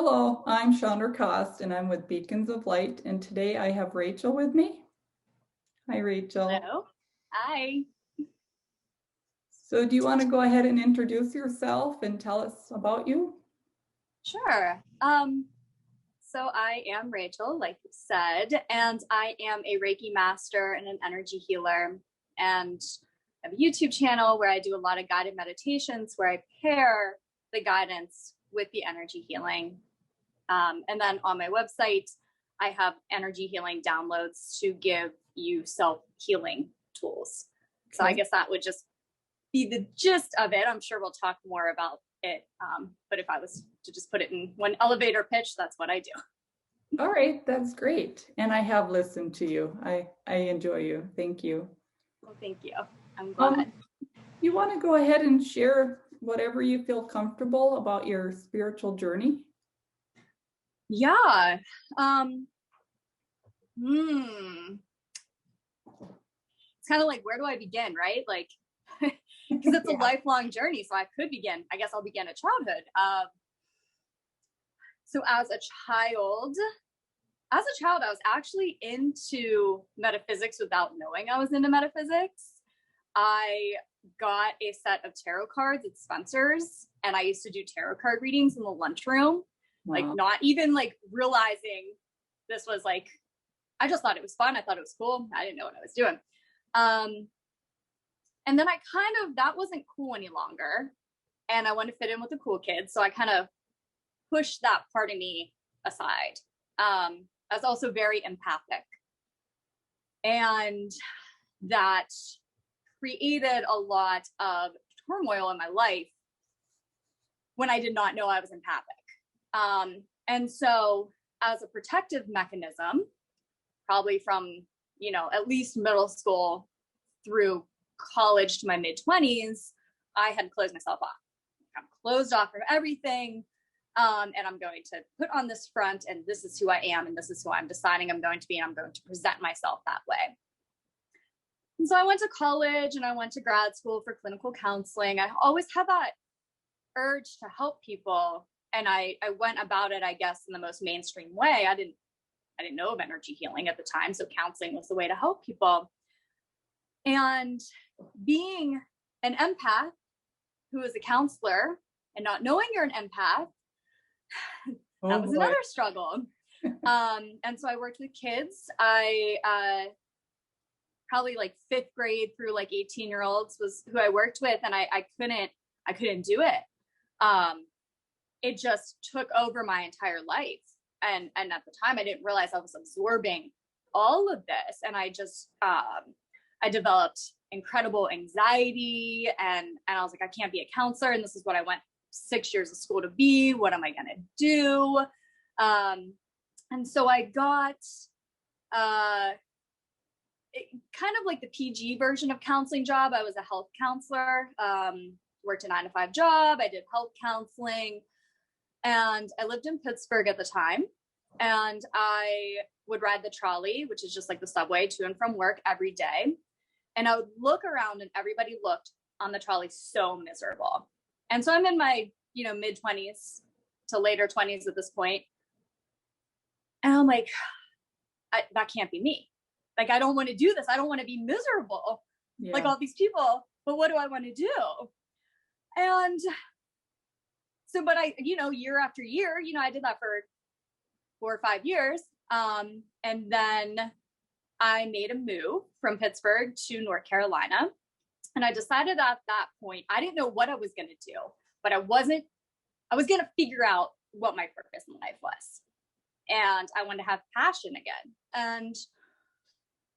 Hello, I'm Chandra Cost and I'm with Beacons of Light, and today I have Rachel with me. Hi, Rachel. Hello. Hi. So do you want to go ahead and introduce yourself and tell us about you? Sure. So I am Rachel, like you said, and I am a Reiki master and an energy healer. And I have a YouTube channel where I do a lot of guided meditations where I pair the guidance with the energy healing. And then on my website, I have energy healing downloads to give you self-healing tools. So I Okay. guess that would just be the gist of it. I'm sure we'll talk more about it. But if I was to just put it in one elevator pitch, that's what I do. All right, that's great. And I have listened to you. I enjoy you. Thank you. Well, thank you. I'm Um, glad. you want to go ahead and share whatever you feel comfortable about your spiritual journey? Yeah. Um, hmm. It's kind of like, where do I begin, right? Like, because it's a Yeah. lifelong journey. So I could begin, I guess I'll begin at childhood. So as a child, I was actually into metaphysics without knowing I was into metaphysics. I got a set of tarot cards at Spencer's, and I used to do tarot card readings in the lunchroom, like Wow. not even like realizing this was like, I just thought it was fun. I thought it was cool. I didn't know what I was doing. And then that wasn't cool any longer. And I wanted to fit in with the cool kids. So I kind of pushed that part of me aside. I was also very empathic. And that created a lot of turmoil in my life when I did not know I was empathic. And so, as a protective mechanism, probably from, at least middle school through college to my mid 20s, I had closed myself off. I'm closed off from everything. And I'm going to put on this front, and this is who I am, and this is who I'm deciding I'm going to be, and I'm going to present myself that way. And so I went to college and I went to grad school for clinical counseling. I always had that urge to help people. And I went about it, I guess, in the most mainstream way. I didn't know of energy healing at the time. So counseling was the way to help people. And being an empath who is a counselor and not knowing you're an empath, that was another struggle. And so I worked with kids. I probably like fifth grade through like 18-year-olds was who I worked with, and I couldn't do it. It just took over my entire life, and at the time I didn't realize I was absorbing all of this, and I just I developed incredible anxiety, and I was like, I can't be a counselor, and this is what I went 6 years of school to be. What am I gonna do? And so I got kind of like the PG version of counseling job. I was a health counselor, worked a 9-to-5 job. I did health counseling, and I lived in Pittsburgh at the time. And I would ride the trolley, which is just like the subway to and from work every day. And I would look around, and everybody looked on the trolley so miserable. And so I'm in my, mid 20s to later 20s at this point. And I'm like, that can't be me. Like, I don't want to do this. I don't want to be miserable like all these people, but what do I want to do? And so, but I, year after year, I did that for 4 or 5 years. And then I made a move from Pittsburgh to North Carolina. And I decided at that point, I didn't know what I was going to do, but I was going to figure out what my purpose in life was. And I wanted to have passion again. And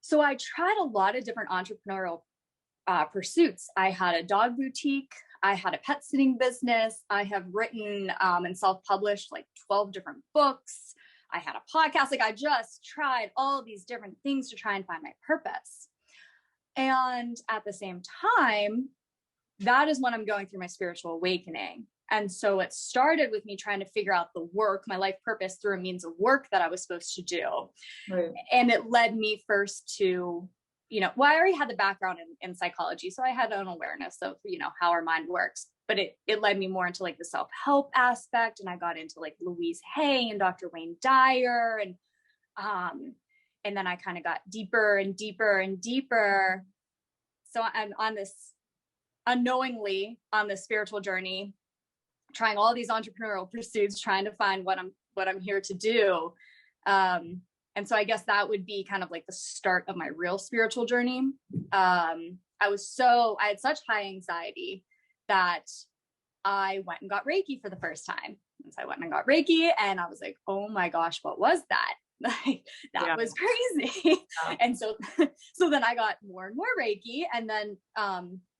so I tried a lot of different entrepreneurial pursuits. I had a dog boutique. I had a pet sitting business. I have written and self-published like 12 different books. I had a podcast. Like, I just tried all these different things to try and find my purpose. And at the same time, that is when I'm going through my spiritual awakening. And so it started with me trying to figure out the work, my life purpose, through a means of work that I was supposed to do. Right. And it led me first to, I already had the background in psychology. So I had an awareness of, how our mind works. but it led me more into like the self-help aspect. And I got into like Louise Hay and Dr. Wayne Dyer. And then I kind of got deeper and deeper and deeper. So I'm on this unknowingly on this spiritual journey, trying all these entrepreneurial pursuits, trying to find what I'm here to do. And so I guess that would be kind of like the start of my real spiritual journey. I had such high anxiety that I went and got Reiki for the first time. And so I went and got Reiki, and I was like, oh my gosh, what was that? That was crazy. And so then I got more and more Reiki. And then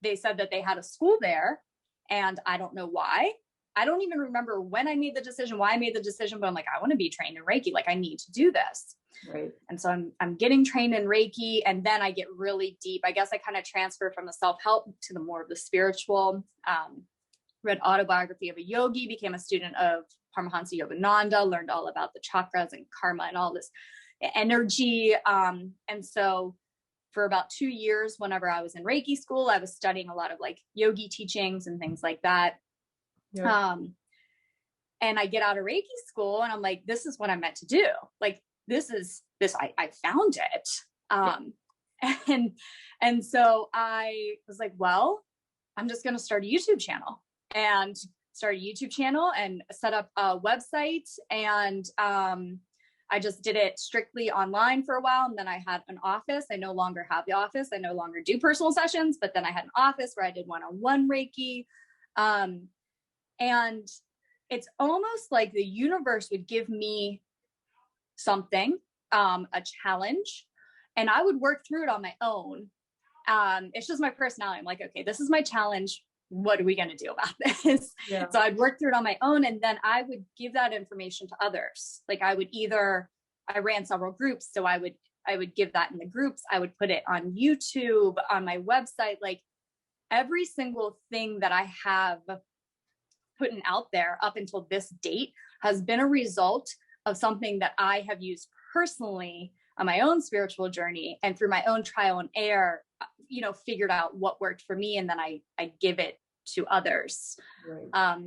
they said that they had a school there, and I don't know why. I don't even remember when I made the decision, why I made the decision, but I'm like, I want to be trained in Reiki. Like, I need to do this. Right. And so I'm getting trained in Reiki, and then I get really deep. I guess I kind of transfer from the self-help to the more of the spiritual. Read Autobiography of a Yogi, became a student of Paramahansa Yogananda, learned all about the chakras and karma and all this energy. And so for about 2 years, whenever I was in Reiki school, I was studying a lot of like yogi teachings and things like that. Yeah. And I get out of Reiki school, and I'm like, this is what I'm meant to do. Like, I found it. And so I was like, well, I'm just going to start a YouTube channel, and set up a website. And I just did it strictly online for a while. And then I had an office. I no longer have the office. I no longer do personal sessions, but then I had an office where I did one-on-one Reiki. And it's almost like the universe would give me something, a challenge, and I would work through it on my own. It's just my personality. I'm like, okay, this is my challenge. What are we going to do about this? Yeah. So I'd work through it on my own, and then I would give that information to others. Like, I ran several groups. So I would give that in the groups. I would put it on YouTube, on my website. Like, every single thing that I have putting out there up until this date has been a result of something that I have used personally on my own spiritual journey, and through my own trial and error, figured out what worked for me. And then I give it to others. Right.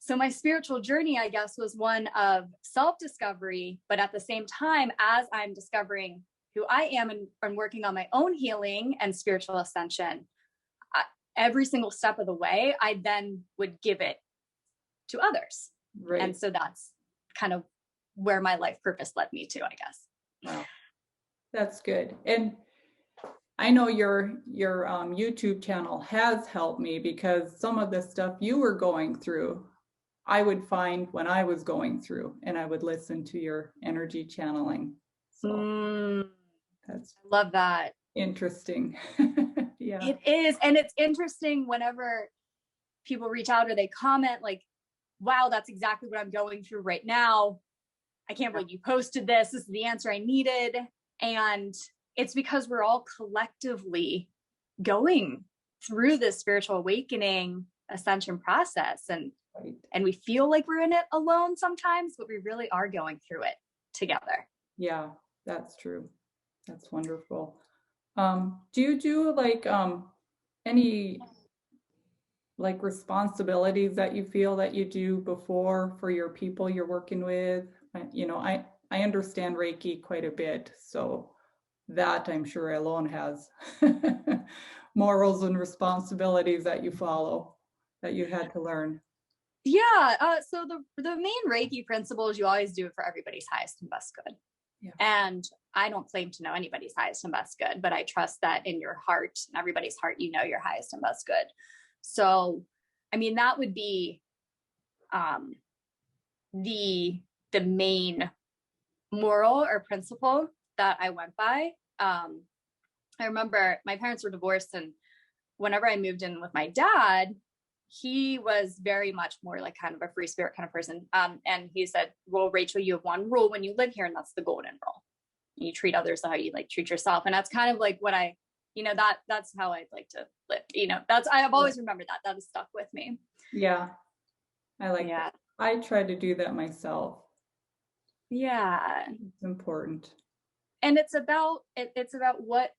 So my spiritual journey, I guess, was one of self-discovery, but at the same time, as I'm discovering who I am and working on my own healing and spiritual ascension, every single step of the way, I then would give it to others. Right. And so that's kind of where my life purpose led me to, I guess. Wow. That's good. And I know your YouTube channel has helped me, because some of the stuff you were going through, I would find when I was going through, and I would listen to your energy channeling. So I love that. Interesting. Yeah. It is. And it's interesting whenever people reach out or they comment like, wow, that's exactly what I'm going through right now. I can't believe you posted this. This is the answer I needed. And it's because we're all collectively going through this spiritual awakening ascension process. And we feel like we're in it alone sometimes, but we really are going through it together. Yeah, that's true. That's wonderful. Do you do like any like responsibilities that you feel that you do before for your people you're working with? I understand Reiki quite a bit, so that I'm sure alone has morals and responsibilities that you follow, that you had to learn. Yeah. So the main Reiki principle is you always do it for everybody's highest and best good. Yeah. And I don't claim to know anybody's highest and best good, but I trust that in your heart, in everybody's heart, you know your highest and best good. So, I mean, that would be the main moral or principle that I went by. I remember my parents were divorced, and whenever I moved in with my dad, he was very much more like kind of a free spirit kind of person. And he said, well, Rachel, you have one rule when you live here, and that's the golden rule. You treat others how you like treat yourself. And that's kind of like what that's how I'd like to live. I've always remembered that has stuck with me. Yeah. I like that. I try to do that myself. Yeah. It's important. And it's about what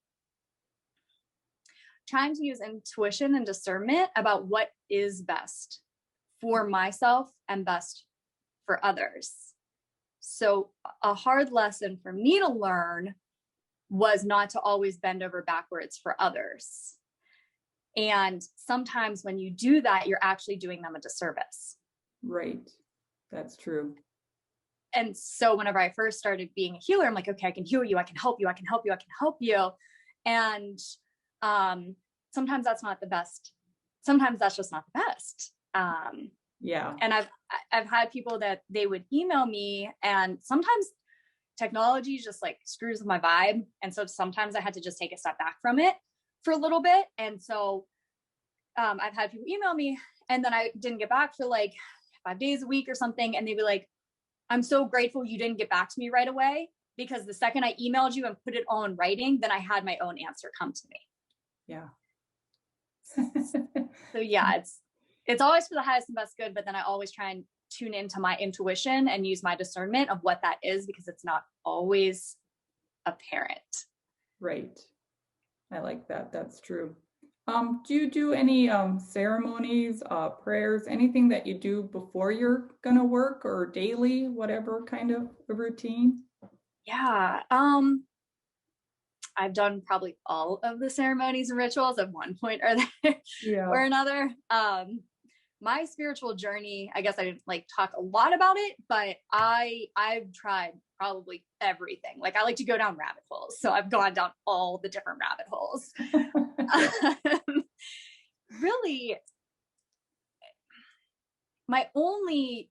trying to use intuition and discernment about what is best for myself and best for others. So a hard lesson for me to learn was not to always bend over backwards for others. And sometimes when you do that, you're actually doing them a disservice. Right. That's true. And so whenever I first started being a healer, I'm like, okay, I can heal you. I can help you. I can help you. I can help you. And sometimes that's not the best. Sometimes that's just not the best. Yeah. And I've had people that they would email me, and sometimes technology just like screws with my vibe. And so sometimes I had to just take a step back from it for a little bit. And so I've had people email me, and then I didn't get back for like 5 days a week or something. And they'd be like, I'm so grateful you didn't get back to me right away, because the second I emailed you and put it all in writing, then I had my own answer come to me. Yeah. So yeah, it's always for the highest and best good, but then I always try and tune into my intuition and use my discernment of what that is, because it's not always apparent. Right. I like that. That's true. Do you do any ceremonies, prayers, anything that you do before you're gonna work, or daily, whatever kind of a routine? Yeah. I've done probably all of the ceremonies and rituals at one point or or another. My spiritual journey, I guess I didn't like talk a lot about it, but I've tried probably everything. Like I like to go down rabbit holes. So I've gone down all the different rabbit holes. Really, my only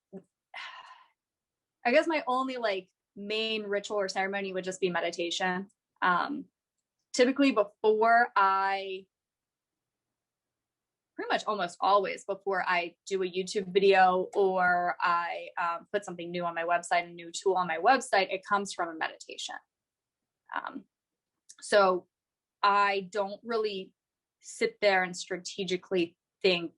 like main ritual or ceremony would just be meditation. Typically pretty much almost always before I do a YouTube video or I put something new on my website, a new tool on my website, it comes from a meditation. So I don't really sit there and strategically think,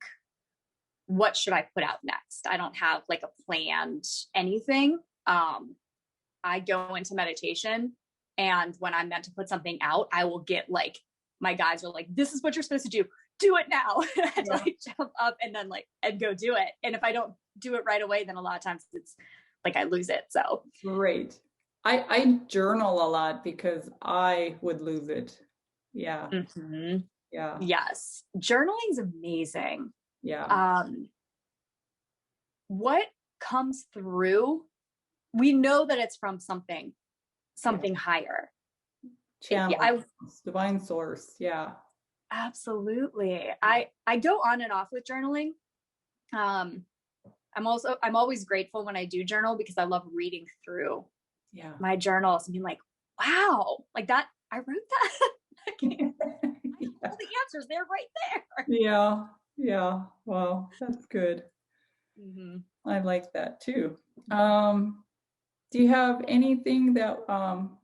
what should I put out next? I don't have like a planned anything. I go into meditation, and when I'm meant to put something out, I will get like, my guides are like, this is what you're supposed to do. Do it now. And like jump up and then like, and go do it. And if I don't do it right away, then a lot of times it's like, I lose it. So great. I journal a lot because I would lose it. Yeah. mm-hmm. Yeah. Yes. Journaling is amazing. Yeah. What comes through, we know that it's from something higher. Channel, divine source. Yeah. Absolutely. I go on and off with journaling. I'm always grateful when I do journal, because I love reading through my journals and being like, wow, like that, I wrote that. All the answers, they're right there. Yeah. Yeah. Wow. That's good. Mm-hmm. I like that too. Do you have anything that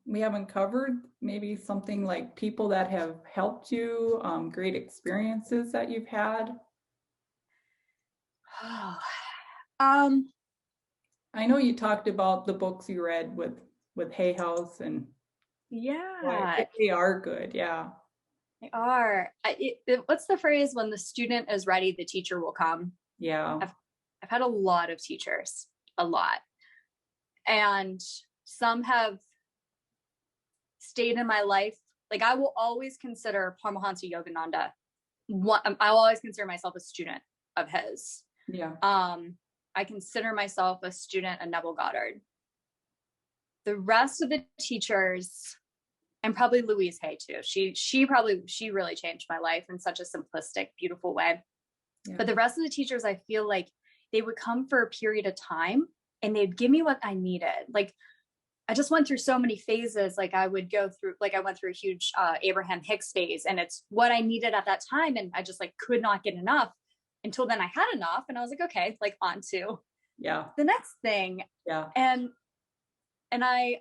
we haven't covered? Maybe something like people that have helped you, great experiences that you've had? I know you talked about the books you read with Hay House, and they are good. Yeah, they are. What's the phrase? When the student is ready, the teacher will come. Yeah. I've had a lot of teachers, a lot. And some have stayed in my life. Like I will always consider Paramahansa Yogananda. I'll always consider myself a student of his. Yeah. I consider myself a student of Neville Goddard. The rest of the teachers, and probably Louise Hay too. She really changed my life in such a simplistic, beautiful way. Yeah. But the rest of the teachers, I feel like they would come for a period of time and they'd give me what I needed. Like I just went through so many phases. Like I went through a huge Abraham Hicks phase, and it's what I needed at that time. And I just like could not get enough until then I had enough. And I was like, okay, like on to the next thing. Yeah. And I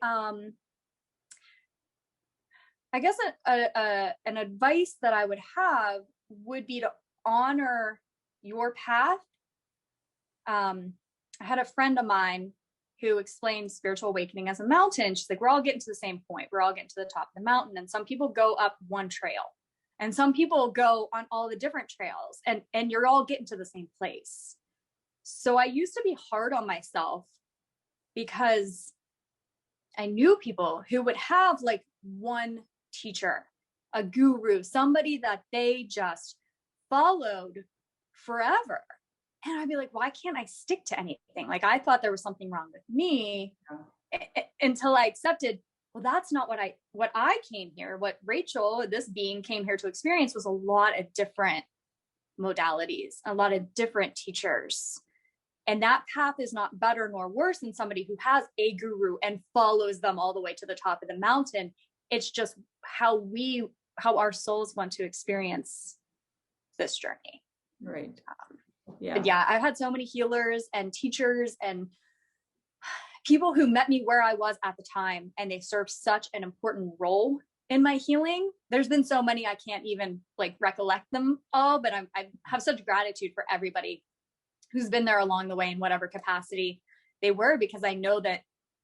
guess an advice that I would have would be to honor your path. I had a friend of mine who explained spiritual awakening as a mountain. She's like, we're all getting to the same point. We're all getting to the top of the mountain. And some people go up one trail And some people go on all the different trails, and you're all getting to the same place. So I used to be hard on myself because I knew people who would have like one teacher, a guru, somebody that they just followed forever. And I'd be like, why can't I stick to anything? Like, I thought there was something wrong with me until I accepted, well, that's not what I came here. What Rachael, this being, came here to experience was a lot of different modalities, a lot of different teachers. And that path is not better nor worse than somebody who has a guru and follows them all the way to the top of the mountain. It's just how our souls want to experience this journey. Right. But yeah, I've had so many healers and teachers and people who met me where I was at the time, and they served such an important role in my healing. There's been so many, I can't even like recollect them all, but I have such gratitude for everybody who's been there along the way in whatever capacity they were, because I know that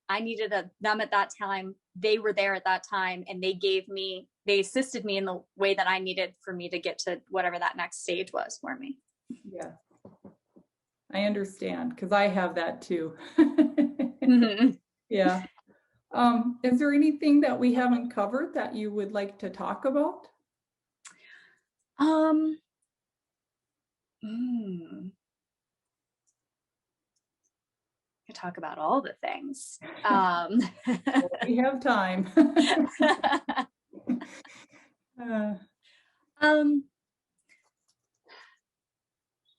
I needed them at that time. They were there at that time, and they assisted me in the way that I needed for me to get to whatever that next stage was for me. Yeah, I understand, because I have that too. Mm-hmm. Yeah. Is there anything that we haven't covered that you would like to talk about? I talk about all the things. We have time.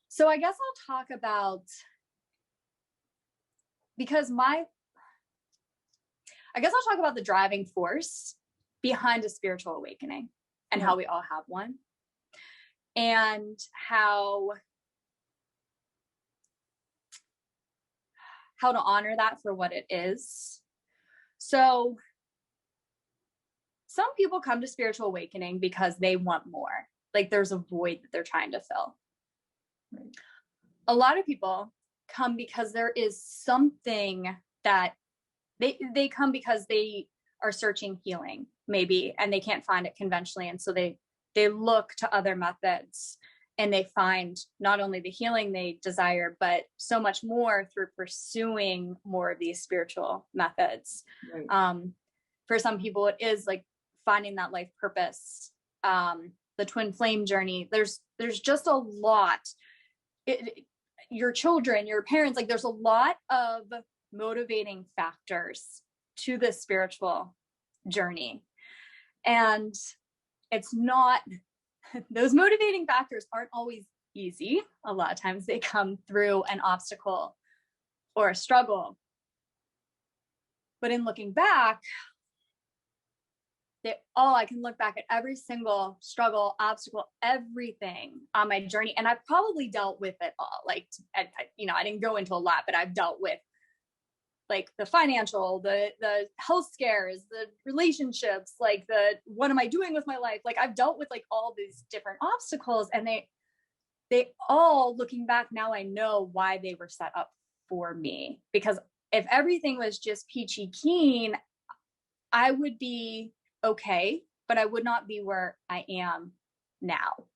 So I guess I'll talk about, I'll talk about the driving force behind a spiritual awakening, and how we all have one, and how to honor that for what it is. So some people come to spiritual awakening because they want more. Like, there's a void that they're trying to fill. Right. A lot of people come because there is something that they come because they are searching healing, maybe, and they can't find it conventionally. And so they look to other methods, and they find not only the healing they desire, but so much more through pursuing more of these spiritual methods. Right. For some people, it is like finding that life purpose, the twin flame journey. There's just a lot. Your children, your parents, like, there's a lot of motivating factors to this spiritual journey. And it's not, those motivating factors aren't always easy. A lot of times they come through an obstacle or a struggle. But in looking back, I can look back at every single struggle, obstacle, everything on my journey. And I've probably dealt with it all. Like, I didn't go into a lot, but I've dealt with like the financial, the health scares, the relationships, like what am I doing with my life? Like, I've dealt with like all these different obstacles, and they all, looking back now, I know why they were set up for me. Because if everything was just peachy keen, I would be okay, but I would not be where I am now.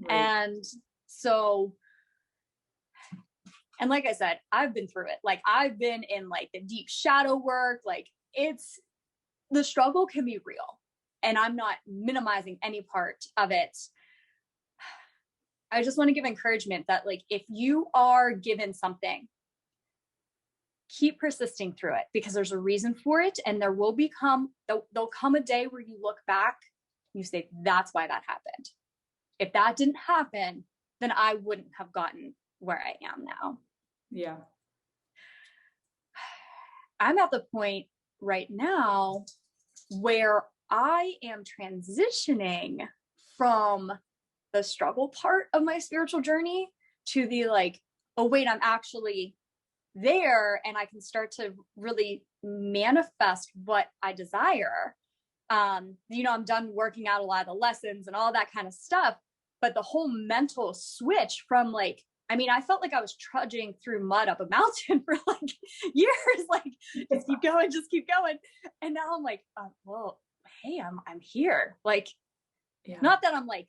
Right. And so, and like I said, I've been through it. Like, I've been in like the deep shadow work. Like, the struggle can be real, and I'm not minimizing any part of it. I just want to give encouragement that, like, if you are given something, keep persisting through it, because there's a reason for it. And there'll come a day where you look back and you say, that's why that happened. If that didn't happen, then I wouldn't have gotten where I am now. Yeah. I'm at the point right now where I am transitioning from the struggle part of my spiritual journey to the like, oh wait, I'm actually there, and I can start to really manifest what I desire. I'm done working out a lot of the lessons and all that kind of stuff, but the whole mental switch from like, I felt like I was trudging through mud up a mountain for like years, like just keep going. And now I'm like, well, hey, I'm here. Like, Yeah. Not that I'm like,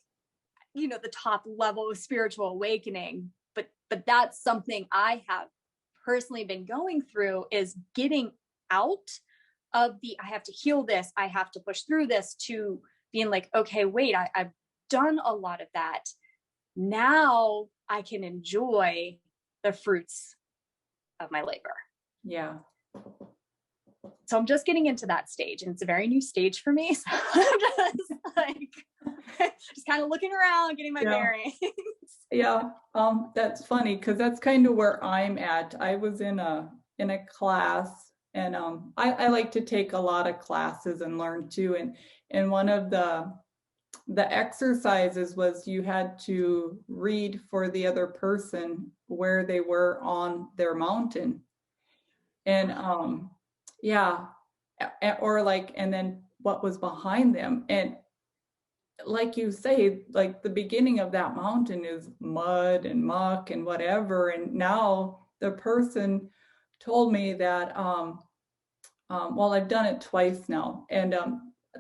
the top level of spiritual awakening, but that's something I have personally been going through, is getting out of I have to heal this, I have to push through this, to being like, okay, wait, I've done a lot of that. Now I can enjoy the fruits of my labor. Yeah. So I'm just getting into that stage, and it's a very new stage for me. So I'm just like, just kind of looking around, getting my bearings. Yeah. That's funny, because that's kind of where I'm at. I was in a class, and I like to take a lot of classes and learn too. And one of the exercises was you had to read for the other person where they were on their mountain. And yeah, or like, and then what was behind them. And like you say, like the beginning of that mountain is mud and muck and whatever. And now the person told me that, well, I've done it twice now, and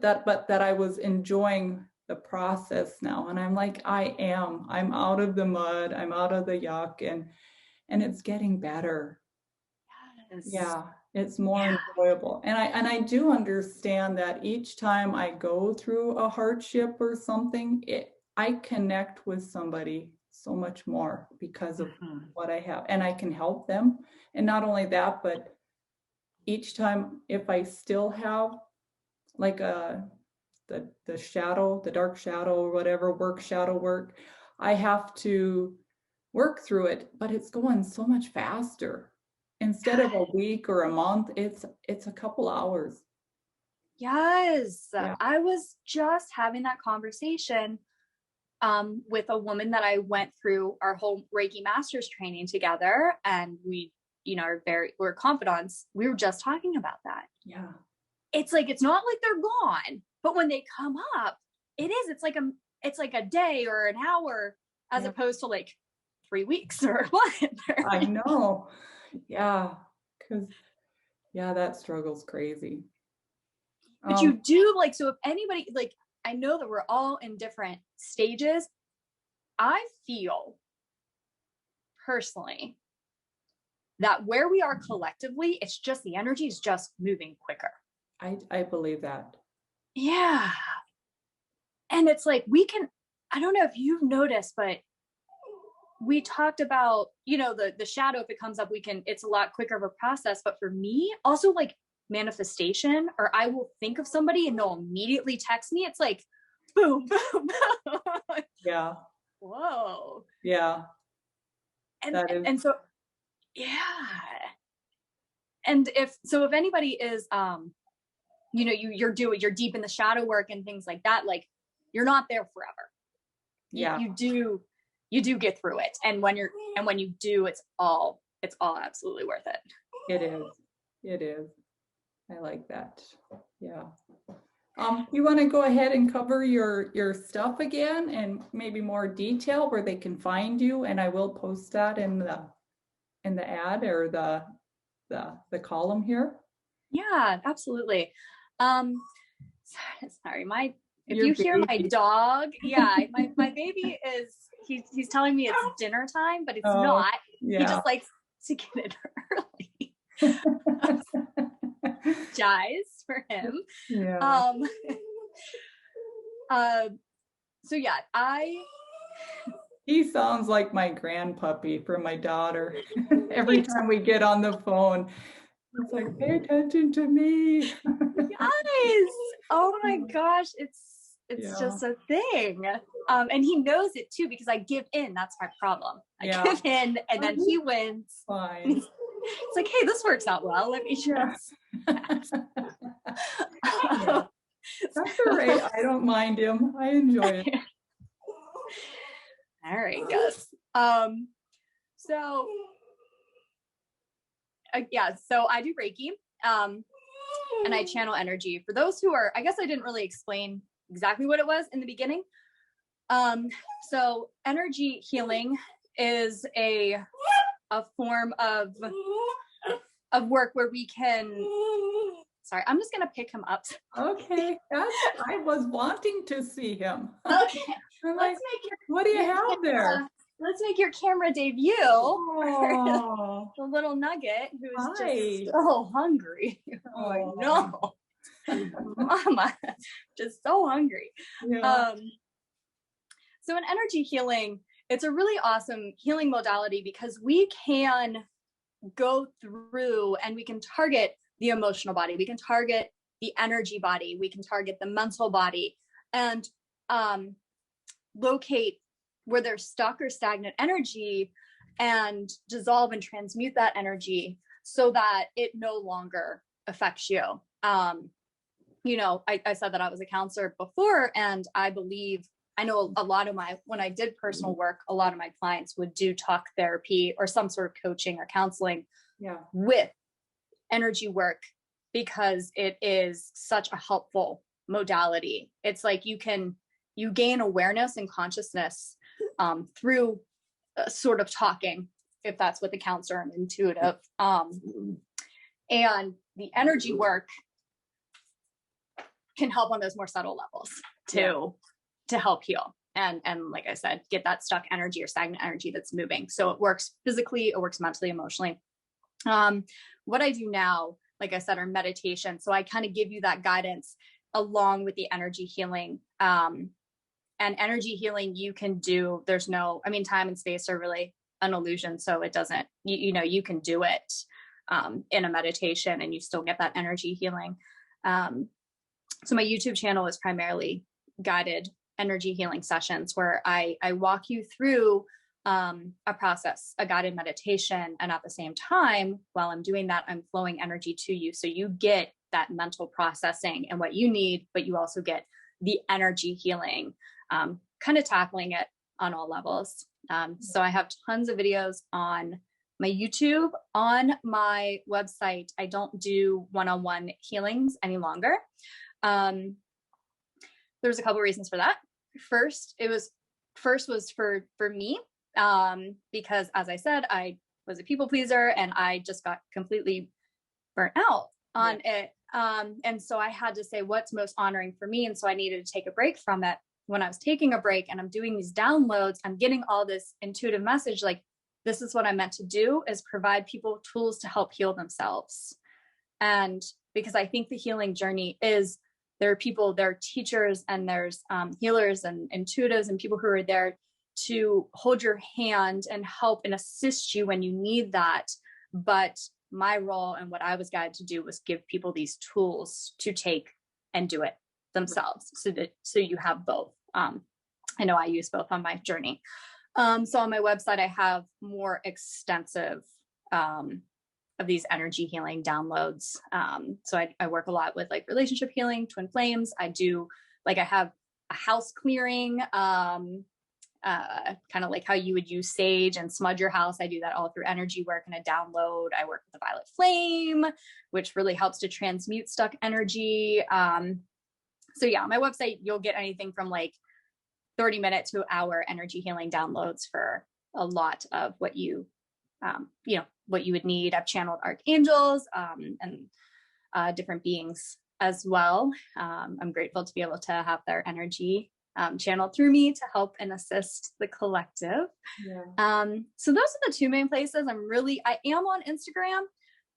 that I was enjoying the process now. And I'm like, I'm out of the mud, I'm out of the yuck, and it's getting better. Yes. Yeah, it's more enjoyable. And I do understand that each time I go through a hardship or something, I connect with somebody so much more because of what I have, and I can help them. And not only that, but each time, if I still have like the shadow, the dark shadow or whatever, shadow work, I have to work through it, but it's going so much faster. Instead of a week or a month, it's a couple hours. Yes. Yeah. I was just having that conversation with a woman that I went through our whole Reiki master's training together, and we, we're confidants. We were just talking about that. Yeah. It's like, it's not like they're gone, but when they come up, it's like a day or an hour, as opposed to like 3 weeks or what. I know. Yeah. Because, that struggle's crazy. But you do, like, so if anybody, like, I know that we're all in different stages. I feel personally that where we are collectively, it's just the energy is just moving quicker. I believe that. Yeah. And it's like, I don't know if you've noticed, but we talked about, the shadow, if it comes up, it's a lot quicker of a process. But for me, also like manifestation, or I will think of somebody and they'll immediately text me. It's like, boom, boom, boom. Yeah. Whoa. Yeah. And so, yeah. And if anybody is, you're deep in the shadow work and things like that, like, you're not there forever. Yeah. You do get through it. And when you do, it's all absolutely worth it. It is. I like that. Yeah. You want to go ahead and cover your stuff again, and maybe more detail where they can find you, and I will post that in the ad, or the column here. Yeah, absolutely. Sorry, if Your you hear baby. my dog, my baby is, he's telling me it's dinner time, but it's not. Yeah. He just likes to get it early. Apologize for him. Yeah. So yeah, he sounds like my grandpuppy from my daughter. Every time we get on the phone, it's like, pay attention to me. Guys, oh my gosh, it's just a thing. And he knows it too, because I give in. That's my problem. I give in, and then he wins. Fine. It's like, hey, this works out well. Let me just. That's all right. I don't mind him. I enjoy it. All right, Gus. So I do Reiki, and I channel energy. For those who are, I guess I didn't really explain exactly what it was in the beginning. So energy healing is a form of work where we can Sorry, I'm just gonna pick him up. Okay, I was wanting to see him. Okay, I'm like, let's make what do you have there? let's make your camera debut Oh, for the little nugget who's just hi. so hungry. I'm like, Oh, no, mama, just so hungry. yeah. So in energy healing, it's a really awesome healing modality because we can go through and we can target the emotional body, we can target the energy body, we can target the mental body, and locate where there's stuck or stagnant energy and dissolve and transmute that energy so that it no longer affects you. You know, I said that I was a counselor before, and I know a lot of when I did personal work, a lot of my clients would do talk therapy or some sort of coaching or counseling with energy work because it is such a helpful modality. It's like you gain awareness and consciousness through sort of talking, if that's what the counselor and intuitive. And the energy work can help on those more subtle levels to help heal. And like I said, get that stuck energy or stagnant energy that's moving. So it works physically, it works mentally, emotionally. What I do now, like I said, are meditation. So I kind of give you that guidance along with the energy healing. And energy healing you can do, time and space are really an illusion. So it doesn't, you can do it in a meditation and you still get that energy healing. So my YouTube channel is primarily guided energy healing sessions where I walk you through a process, a guided meditation. And at the same time, while I'm doing that, I'm flowing energy to you. So you get that mental processing and what you need, but you also get the energy healing, kind of tackling it on all levels. So I have tons of videos on my YouTube. On my website, I don't do one-on-one healings any longer. There's a couple of reasons for that. First was for me, because as I said, I was a people pleaser and I just got completely burnt out on it. And so I had to say what's most honoring for me. And so I needed to take a break from it. When I was taking a break and I'm doing these downloads, I'm getting all this intuitive message, like, this is what I'm meant to do, is provide people tools to help heal themselves. And because I think the healing journey is, there are teachers and there's healers and intuitives and people who are there to hold your hand and help and assist you when you need that. But my role and what I was guided to do was give people these tools to take and do it themselves. So you have both. I know I use both on my journey. So on my website, I have more extensive of these energy healing downloads. So I work a lot with like relationship healing, twin flames. I have a house clearing, kind of like how you would use sage and smudge your house. I do that all through energy work and a download. I work with the violet flame, which really helps to transmute stuck energy. So yeah, on my website, you'll get anything from like 30-minute to hour energy healing downloads for a lot of what you would need. I've channeled archangels and different beings as well. I'm grateful to be able to have their energy channeled through me to help and assist the collective. So those are the two main places. I am on Instagram.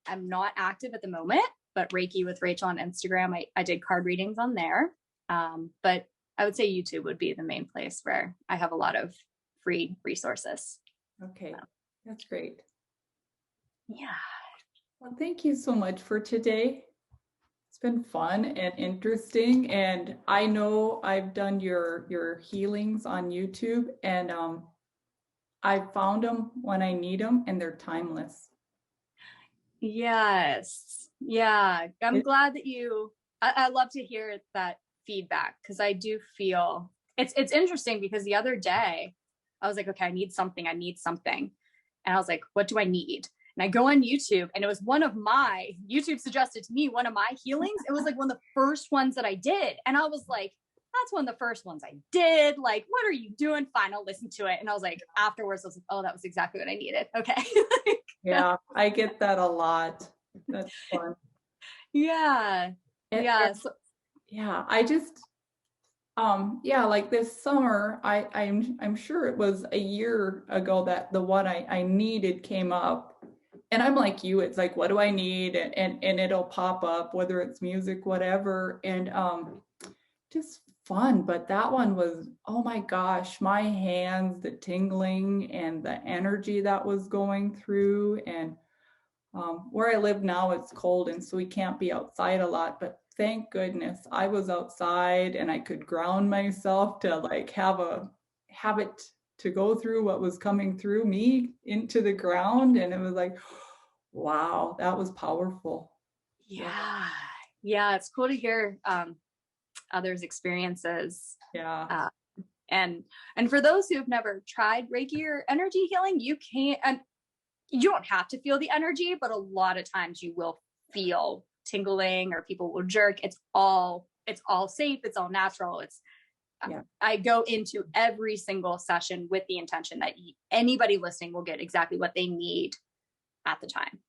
I'm not active at the moment, but Reiki with Rachael on Instagram. I did card readings on there. But I would say YouTube would be the main place where I have a lot of free resources. Okay, that's great. Yeah. Well, thank you so much for today. It's been fun and interesting. And I know I've done your healings on YouTube, and I found them when I need them, and they're timeless. Yes. Yeah. I'm glad that I love to hear that feedback, because I do feel it's interesting, because the other day I was like, okay, I need something. And I was like, what do I need? And I go on YouTube, and it was YouTube suggested to me one of my healings. It was like one of the first ones that I did. And I was like, that's one of the first ones I did. Like, what are you doing? Fine, I'll listen to it. And I was like, afterwards, I was like, oh, that was exactly what I needed. Okay. Yeah, I get that a lot. That's fun. Yeah. And, Yeah. So, yeah, I just yeah, like this summer, I'm sure it was a year ago that the one I needed came up. And I'm like you, it's like, what do I need? And it'll pop up, whether it's music, whatever. And just fun. But that one was, oh my gosh, my hands, the tingling and the energy that was going through. And where I live now, it's cold, and so we can't be outside a lot. But thank goodness I was outside and I could ground myself to like have it to go through what was coming through me into the ground. And it was like, wow, that was powerful. Yeah, yeah. Yeah. It's cool to hear others' experiences. yeah, Uh, and and for those who have never tried Reiki or energy healing, you can't, and you don't have to feel the energy, but a lot of times you will feel tingling or people will jerk. It's all safe. It's all natural. yeah, I go into every single session with the intention that anybody listening will get exactly what they need at the time.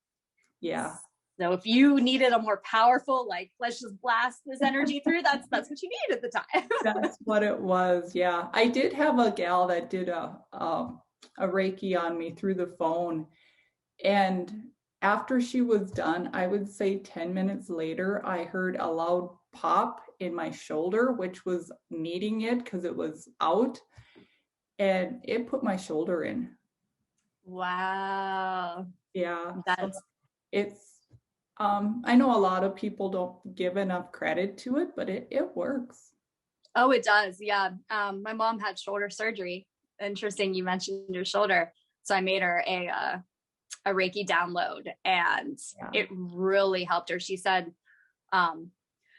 yeah. So if you needed a more powerful, like, let's just blast this energy through, that's what you need at the time. That's what it was. Yeah, I did have a gal that did a Reiki on me through the phone. And after she was done, I would say 10 minutes later, I heard a loud pop in my shoulder, which was needing it because it was out. And it put my shoulder in. Wow. Yeah. So That's, it's, I know a lot of people don't give enough credit to it, but it works. oh, it does. Yeah. My mom had shoulder surgery. Interesting. You mentioned your shoulder. So I made her a Reiki download, and Yeah. it really helped her. Um,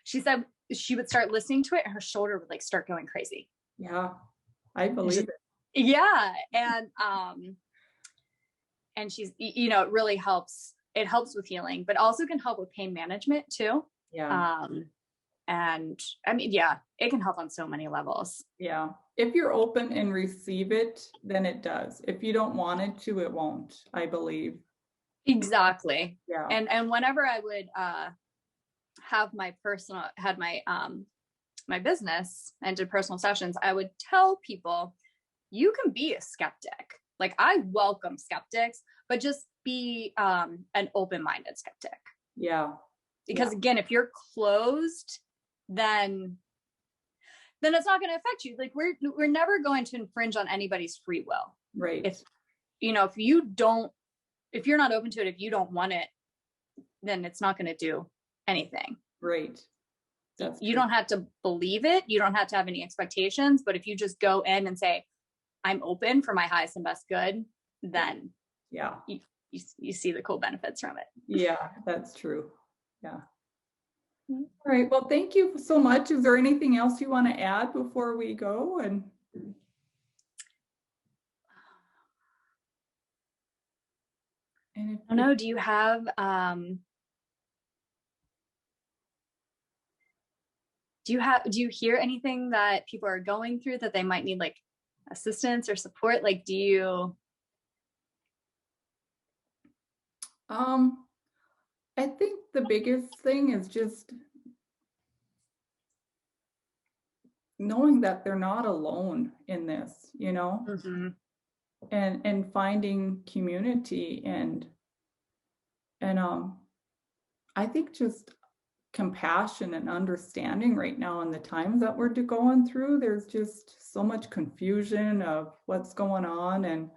she said she would start listening to it and her shoulder would like start going crazy. Yeah. I believe Just, it. yeah. And she's, it really helps. It helps with healing, but also can help with pain management too. Yeah. Um, and I mean, yeah, it can help on so many levels. Yeah. If you're open and receive it, then it does. If you don't want it to, it won't, I believe. Exactly. Yeah. And whenever I would have my business and did personal sessions, I would tell people, you can be a skeptic. Like, I welcome skeptics, but just be an open-minded skeptic. Yeah. Because Yeah. again, if you're closed, then it's not going to affect you. Like, we're never going to infringe on anybody's free will. Right. If you're not open to it, if you don't want it, then it's not going to do anything. Right. You don't have to believe it. You don't have to have any expectations. But if you just go in and say, I'm open for my highest and best good, then yeah, you see the cool benefits from it. Yeah, that's true. Yeah. All right. Well, thank you so much. Is there anything else you want to add before we go? And I don't know. Do you have do you hear anything that people are going through that they might need, like, assistance or support? Like, do you? I think the biggest thing is just knowing that they're not alone in this, Mm-hmm. and finding community and I think just compassion and understanding right now in the times that we're going through. There's just so much confusion of what's going on. And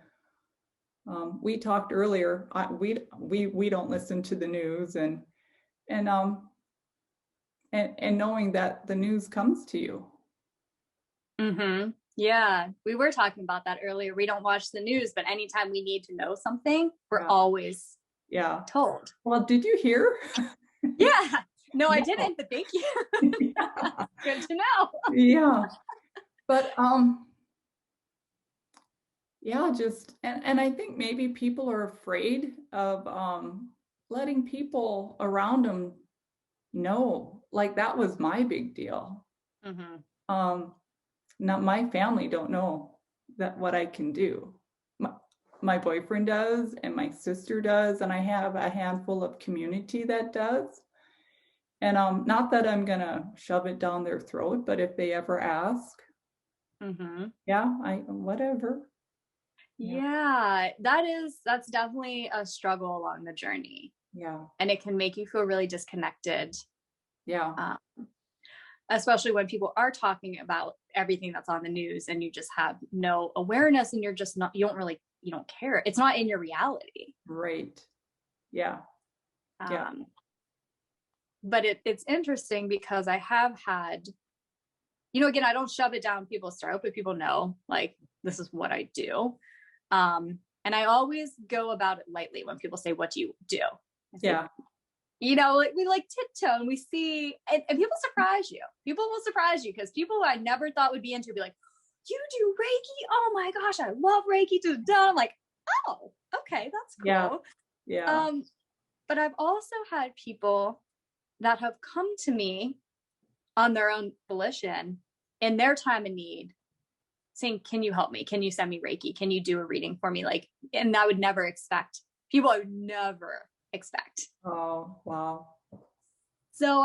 we talked earlier, we don't listen to the news, and knowing that the news comes to you. Mm-hmm. Yeah, we were talking about that earlier. We don't watch the news, but anytime we need to know something, we're always told. Well, did you hear? Yeah. No, I didn't, but thank you. Yeah. Good to know. Yeah. But yeah, just and I think maybe people are afraid of letting people around them know. Like, that was my big deal. Mm-hmm. Not my family don't know that what I can do. My boyfriend does, and my sister does, and I have a handful of community that does. And not that I'm gonna shove it down their throat, but if they ever ask, Mm-hmm. yeah, I whatever. Yeah, Yeah, that's definitely a struggle along the journey. yeah, And it can make you feel really disconnected, yeah, uh, especially when people are talking about everything that's on the news and you just have no awareness and you're just not, you don't care. It's not in your reality. right. Yeah, yeah, Um, but it's interesting because I have had, again, I don't shove it down people's throat, but people know like this is what I do. And I always go about it lightly when people say, "What do you do?" I say, yeah, like, we like tiptoe and we see, and people surprise you. People will surprise you because people I never thought would be into be like, "You do Reiki? Oh my gosh, I love Reiki." I'm like, "Oh, okay, that's yeah, cool." yeah, Um, but I've also had people that have come to me on their own volition in their time of need saying, "Can you help me? Can you send me Reiki? Can you do a reading for me?" Like, and I would never expect people I would never expect. oh, wow, So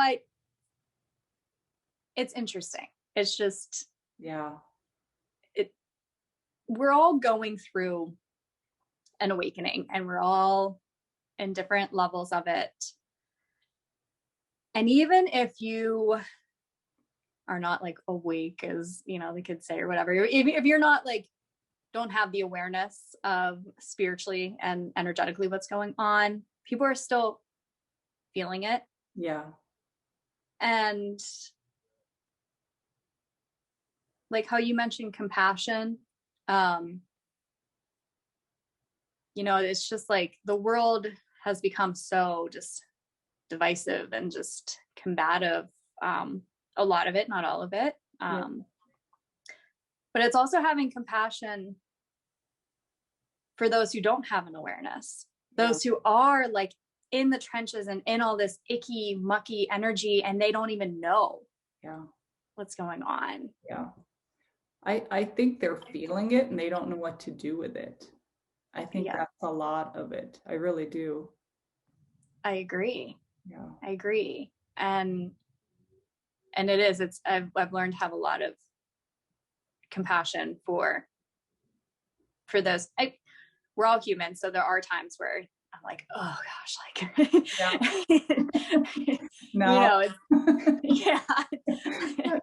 it's interesting. It's just, yeah, it, we're all going through an awakening and we're all in different levels of it. And even if you are not like awake, as the kids say or whatever, if you're not like, don't have the awareness of spiritually and energetically what's going on, people are still feeling it. yeah, And like how you mentioned compassion, um, it's just like the world has become so just divisive and just combative. A lot of it, not all of it. yeah, But it's also having compassion for those who don't have an awareness, yeah, those who are like in the trenches and in all this icky, mucky energy, and they don't even know yeah, what's going on. yeah. I think they're feeling it and they don't know what to do with it. I think Yeah, that's a lot of it. I really do. I agree. Yeah, I agree. And it is, I've learned to have a lot of compassion for those. We're all human, so there are times where I'm like, oh gosh, yeah. like No, it's, yeah.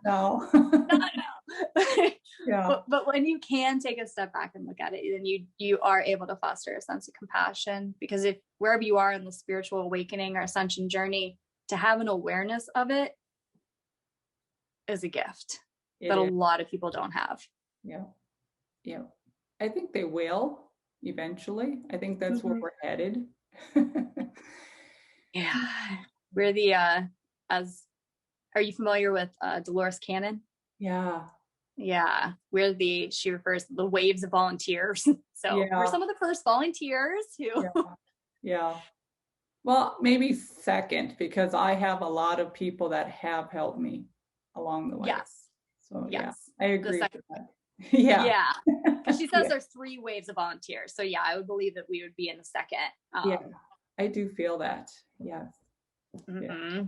no. No, no. Yeah, But when you can take a step back and look at it, then you are able to foster a sense of compassion, because if wherever you are in the spiritual awakening or ascension journey, to have an awareness of it is a gift it that a is. lot of people don't have. Yeah, yeah. I think they will eventually. I think that's where Mm-hmm. we're headed. Yeah, we're the as are you familiar with Dolores Cannon? Yeah, Yeah, she refers to the waves of volunteers. So we're yeah, some of the first volunteers yeah, who, yeah. Well, maybe second, because I have a lot of people that have helped me along the way. yes, So yeah, yes, I the agree second, with that. Yeah, yeah, because she says yeah, there's three waves of volunteers. So yeah, I would believe that we would be in the second. yeah. I do feel that. Yes. Yeah. Mm-hmm.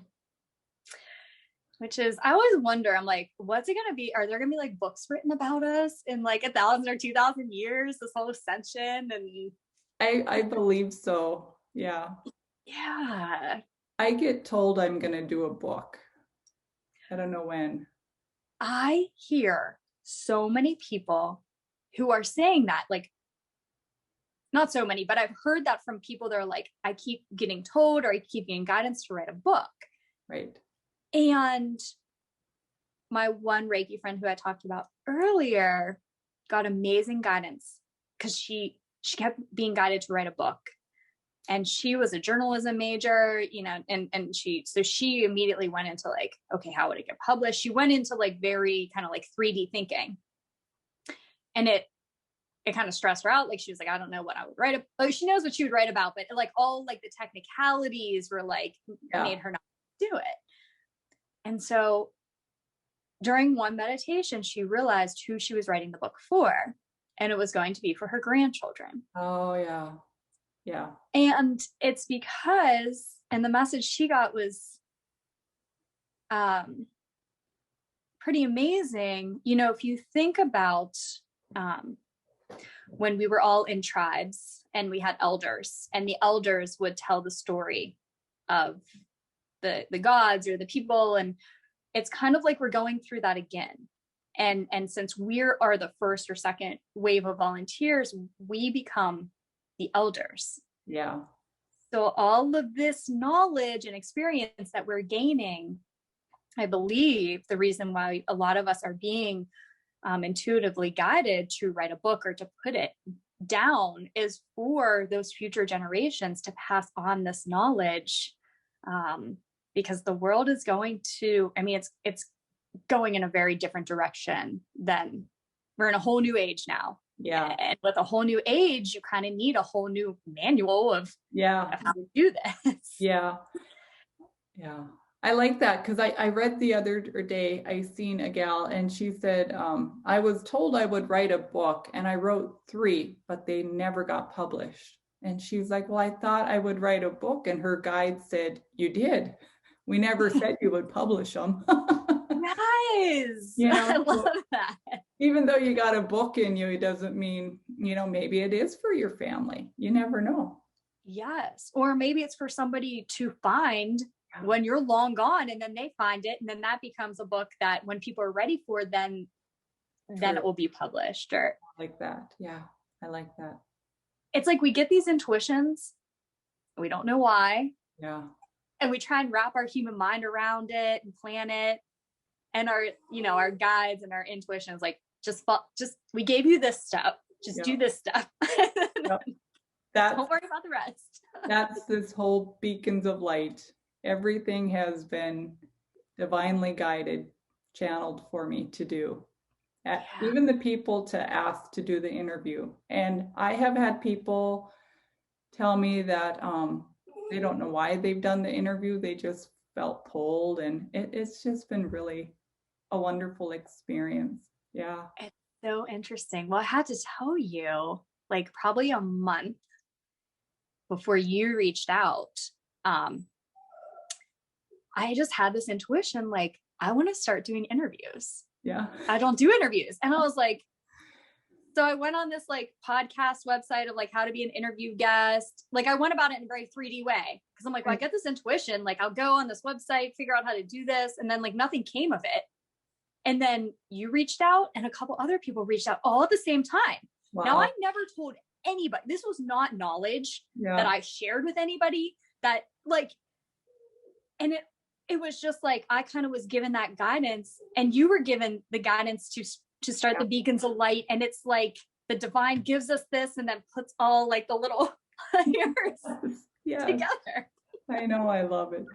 Which is, I always wonder, I'm like, what's it gonna be? Are there gonna be like books written about us in like 1,000 or 2,000 years? This whole ascension and I believe so. Yeah. yeah. I get told I'm gonna do a book. I don't know when. I hear so many people who are saying that, like, not so many, but I've heard that from people that are like, I keep getting told or I keep getting guidance to write a book. Right. And my one Reiki friend who I talked about earlier got amazing guidance because she kept being guided to write a book. And she was a journalism major, and she immediately went into like, okay, how would it get published? She went into like very kind of like 3D thinking. And it kind of stressed her out. Like she was like, I don't know what I would write. Like she knows what she would write about, but like all like the technicalities were like Yeah. made her not do it. And so during one meditation, she realized who she was writing the book for, and it was going to be for her grandchildren. Oh yeah. Yeah. And it's because, and the message she got was, pretty amazing. You know, if you think about when we were all in tribes and we had elders, and the elders would tell the story of the gods or the people, and it's kind of like we're going through that again. And since we are the first or second wave of volunteers, we become the elders. Yeah. So all of this knowledge and experience that we're gaining, I believe the reason why a lot of us are being intuitively guided to write a book or to put it down is for those future generations to pass on this knowledge, because the world is going to, I mean, it's going in a very different direction. Than we're in a whole new age now. Yeah. And with a whole new age, you kind of need a whole new manual of how to do this. Yeah. Yeah. I like that, because I read the other day, I seen a gal and she said, I was told I would write a book and I wrote 3, but they never got published. And she's like, well, I thought I would write a book. And her guide said, you did. We never said you would publish them. Nice. You know, I love that. Even though you got a book in you, it doesn't mean, you know, maybe it is for your family. You never know. Yes. Or maybe it's for somebody to find when you're long gone, and then they find it, and then that becomes a book that when people are ready for, then it will be published. Or like that. Yeah. I like that. It's like we get these intuitions. We don't know why. Yeah. And we try and wrap our human mind around it and plan it. And our guides and our intuitions, like, just we gave you this stuff. Just do this stuff. Don't worry about the rest. That's this whole beacons of light. Everything has been divinely guided, channeled for me to do. Even the people to ask to do the interview. And I have had people tell me that they don't know why they've done the interview. They just felt pulled, and it's just been really a wonderful experience. Yeah. It's so interesting. Well, I had to tell you, like, probably a month before you reached out, I just had this intuition, like, I want to start doing interviews. Yeah. I don't do interviews. And I was like, so I went on this like podcast website of like how to be an interview guest. Like, I went about it in a very 3D way, because I'm like, well, I get this intuition, like I'll go on this website, figure out how to do this. And then like nothing came of it. And then you reached out and a couple other people reached out all at the same time. Wow. Now, I never told anybody. This was not knowledge that I shared with anybody, that like, and it was just like, I kind of was given that guidance, and you were given the guidance to start the beacons of light. And it's like the divine gives us this and then puts all like the little layers together. I know. I love it.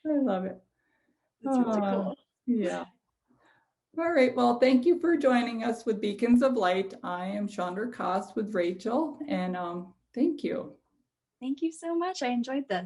I love it. It's really cool. Yeah. All right. Well, thank you for joining us with Beacons of Light. I am Chandra Koss with Rachael, and thank you. Thank you so much. I enjoyed this.